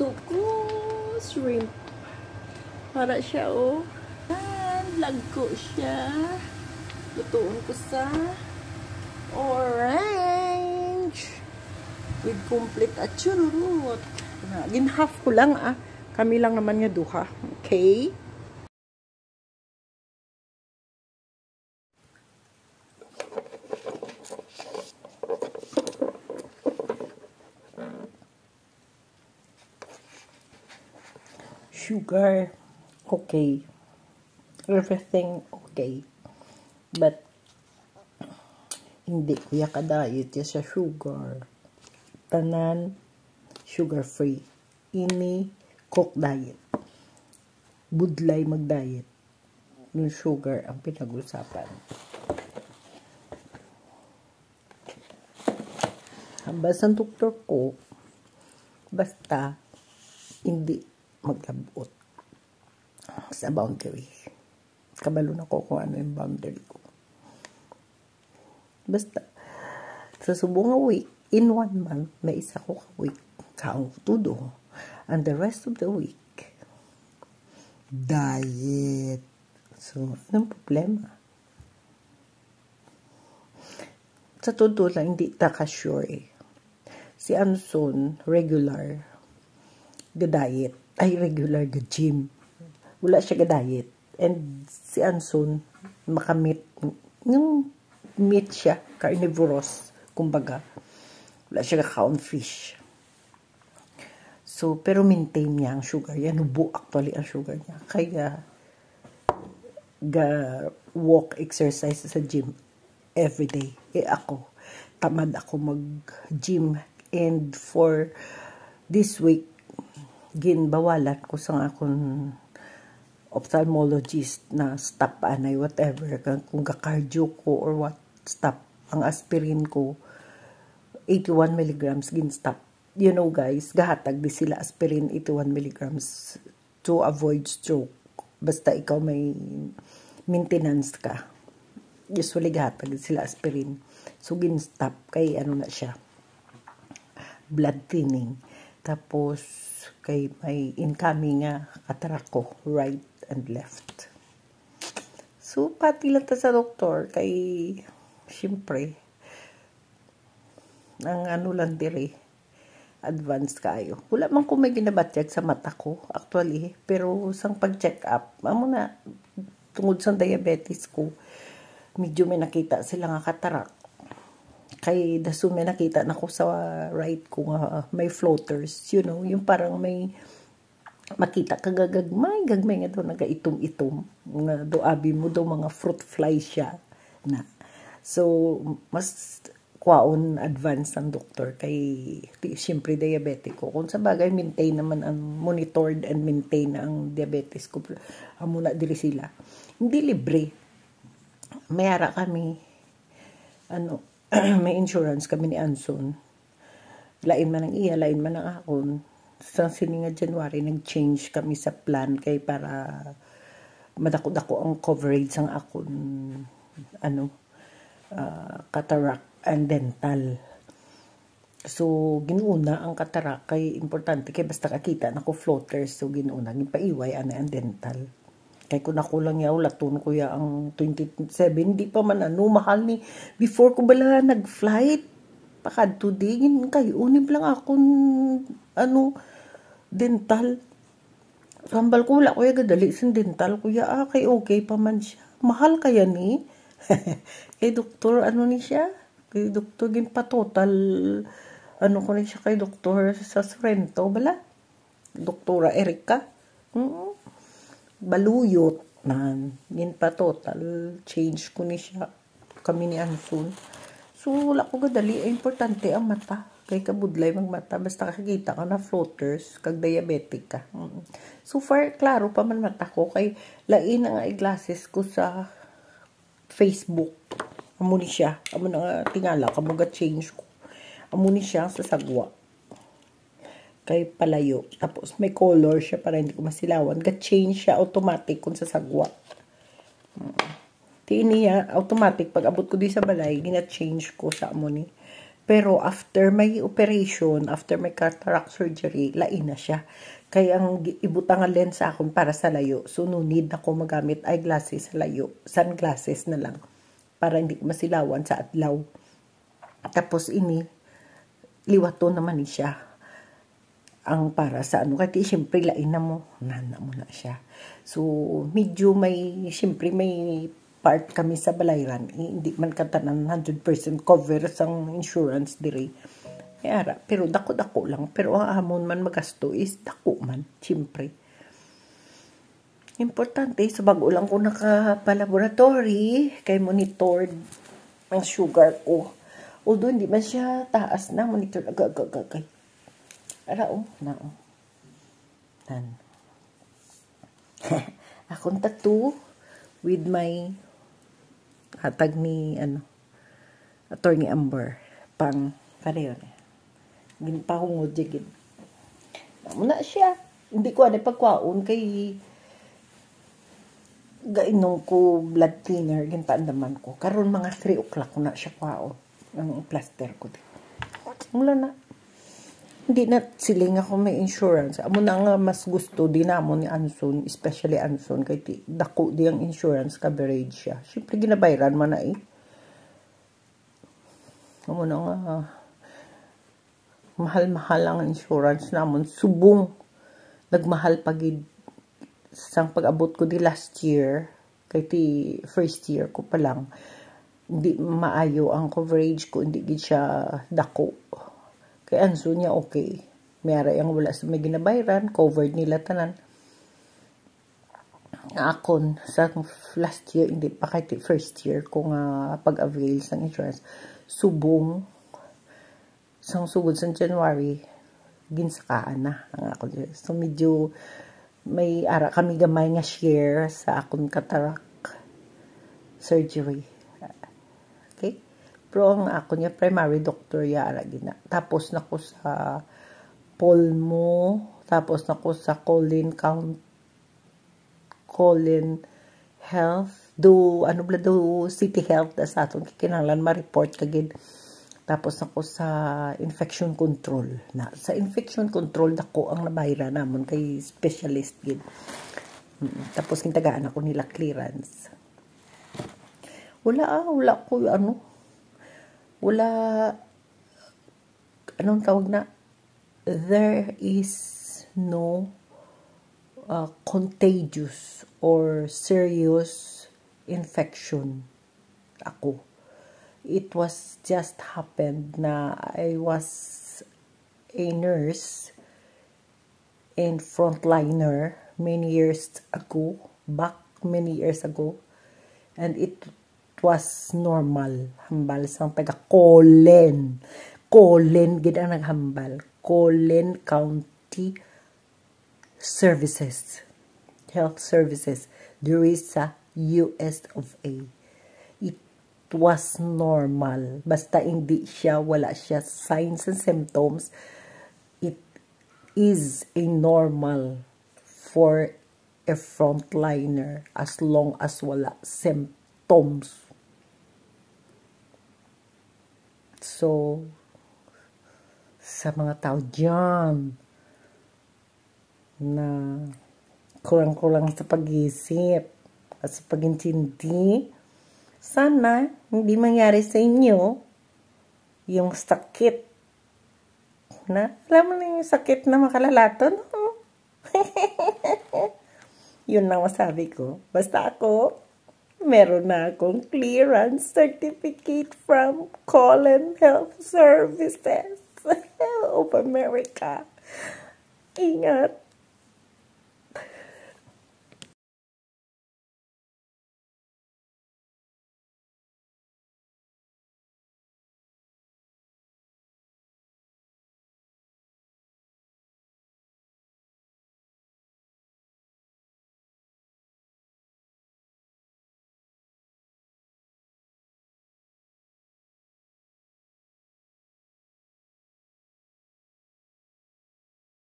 niluto ko. Shrimp. Para siya, oh. Lagko siya. Lutuin ko sa orange. With complete achurut. Ginhalf ko lang, ah. Kami lang naman nga duha. Okay? Sugar, okay. Everything, okay. But, hindi ko ka-diet sa sugar. Tanan, sugar-free. Ini, cook diet. Budlay mag-diet. Yung sugar ang pinag-usapan. Basta ang doktor ko, basta, hindi maglabot sa boundary. Kabalo na ko kung ano yung boundary ko. Basta, sa subong week, in 1 month, may isa ko ka-week kaong tudo. And the rest of the week, diet. So, anong problema? Sa todo lang, hindi taka-sure eh. Si Anson, regular, ga-diet. Ay, regular ga-gym. Wala siya ga-diet. And si Anson, makamit. Yung meat siya, carnivorous, kumbaga. Wala siya ka-count fish. So, pero maintain niya ang sugar. Yan, nubo actually ang sugar niya. Kaya, walk exercise sa gym everyday. Eh ako, tamad ako mag-gym. And for this week, ginbawalan ko sa akong ophthalmologist na stop anay, whatever. Kung ka-cardio ko or what, stop. Ang aspirin ko, 81 milligrams, gin-stop. You know guys, gahatag di sila aspirin 81 milligrams to avoid stroke. Basta ikaw may maintenance ka. Usually gahatag di sila aspirin. So gin-stop kay ano na siya, blood thinning. Tapos kay may incoming nga cataract ko, right and left. So pati lang ta sa doktor kay syempre ang ano lang dire, advanced kayo. Wala man ko may ginabatyag sa mata ko, actually. Pero sang pag-check up, amo na, tungod sa diabetes ko, medyo may nakita sila nga cataract. Kay daso may nakita na ko sa right ko nga may floaters, you know, yung parang may makita ka gagagmay nga daw nagaitom-itom. Nga do abi mo daw mga fruit fly siya na. So, mas kwaon advance ang doktor kay siyempre diabetic ko. Kung sa bagay, maintain naman ang monitored and maintain ang diabetes ko. Amo na diri sila. Hindi libre. Mayara kami, ano, may insurance kami ni Anson. Lain man ang iya, lain man ang akon. Sa sininga January, nag-change kami sa plan kay para madako-dako ang coverage ang akon, ano, cataract and dental. So, ginuuna ang cataract kay importante kay basta kakita na ko floaters. So, ginuuna, gipaiway ana ang dental. Kaya kung nakulang yaw, laton ko ya ang 27, di pa man ano, mahal ni, before ko bala nag-flight, pakad today, kayo, unim lang ako, ano, dental. Sambal ko, wala ko ya gadali sa dental, kuya, kay okay pa man siya. Mahal kaya ni? Kay doktor, ano ni siya? Kay doktor, pa total, ano ko ni siya kay doktor sa Sorrento, bala? Doktora Erika. Baluyot man, yun pa total change ko ni siya, kami ni Anson. So wala ko gadali, importante ang mata kay kabudlay mag mata, basta kakita ka na floaters kag diabetic ka. So far klaro pa man mata ko kay lain nga glasses ko sa Facebook. Amo ni siya, amo na nga tingala kamo ga change ko, amo ni siya sa sagwa kay palayo. Tapos may color siya para hindi ko masilawan. Ga-change siya automatic kung sa sagwa. Tiini niya automatic pag abot ko di sa balay, gina-change ko sa amo ni Pero after may operation, after may cataract surgery, lain na siya. Kaya ang ibutang ang lens sa akon para sa layo. So, no need ako magamit eyeglasses sa layo. Sunglasses na lang. Para hindi masilawan sa adlaw. Tapos ini, liwato naman ni siya. Ang para sa ano. Kaya siyempre lain na mo. Nana mo na siya. So, medyo may, siyempre may part kami sa balayran. Hindi man katanan 100% cover sang insurance diri. Ara, pero dako-dako lang. Pero ang amon man magasto is dako man, siyempre. Importante, sa bago lang ko nakapalaboratory, kay monitored ang sugar ko. Although hindi man siya taas na, monitor agagagagay. Ara, na. Nan. Akong tattoo with my hatag ni Attorney Amber pang kareyon. Ginpahungod jigid. Muna siya. Hindi ko pagkwaon kay gainom ko blood thinner ginpaandaman ko. Karon mga 3 o'clock na siya kwaon. Ang plaster ko din. Mula na. Hindi na siling ako may insurance. Amo na nga mas gusto din namon ni Anson, especially Anson kay dako di ang insurance coverage siya. Siyempre ginabayaran man na Amo na nga mahal-mahal ang insurance namon. Subong nagmahal pagid sang pag-abot ko di last year kay first year ko pa lang. Hindi maayo ang coverage ko, hindi gid siya dako. Kay Anso niya okay. Mayara yung wala sa may ginabayran, covered nila tanan. Akon sa last year, hindi pa kay first year ko nga pag-avail sa insurance. Subong sang sugod sa January, ginsakaan na ang ako. So medyo may ara kami gamay nga share sa akong cataract surgery. Okay? Pero ang ako niya primary doctor ya ara gina. Tapos nako sa pulmo, tapos nako sa colon health, do ano bla do city health da sa aton kinahanglan ma-report kagid. Tapos ako sa infection control. Na sa infection control dako ang nabayra namon kay specialist gid. Tapos kintagaan ako nila clearance. Wala ko wala anong tawag na, there is no contagious or serious infection ako. It was just happened na I was a nurse and frontliner many years ago, and it was normal. Hambal sang taga Colen gid ang naghambal. Colen County Services, Health Services, there is sa US of A. It was normal. Basta hindi siya, wala siya signs and symptoms. It is a normal for a frontliner as long as wala symptoms. So, sa mga tao dyan na kulang-kulang sa pag-isip at sa pag-intindi, sana hindi mangyari sa inyo yung sakit na, alam mo na yung sakit na makalalaton, no? Yun lang masabi ko. Basta ako, meron na akong clearance certificate from Colon Health Services of America. Ingat.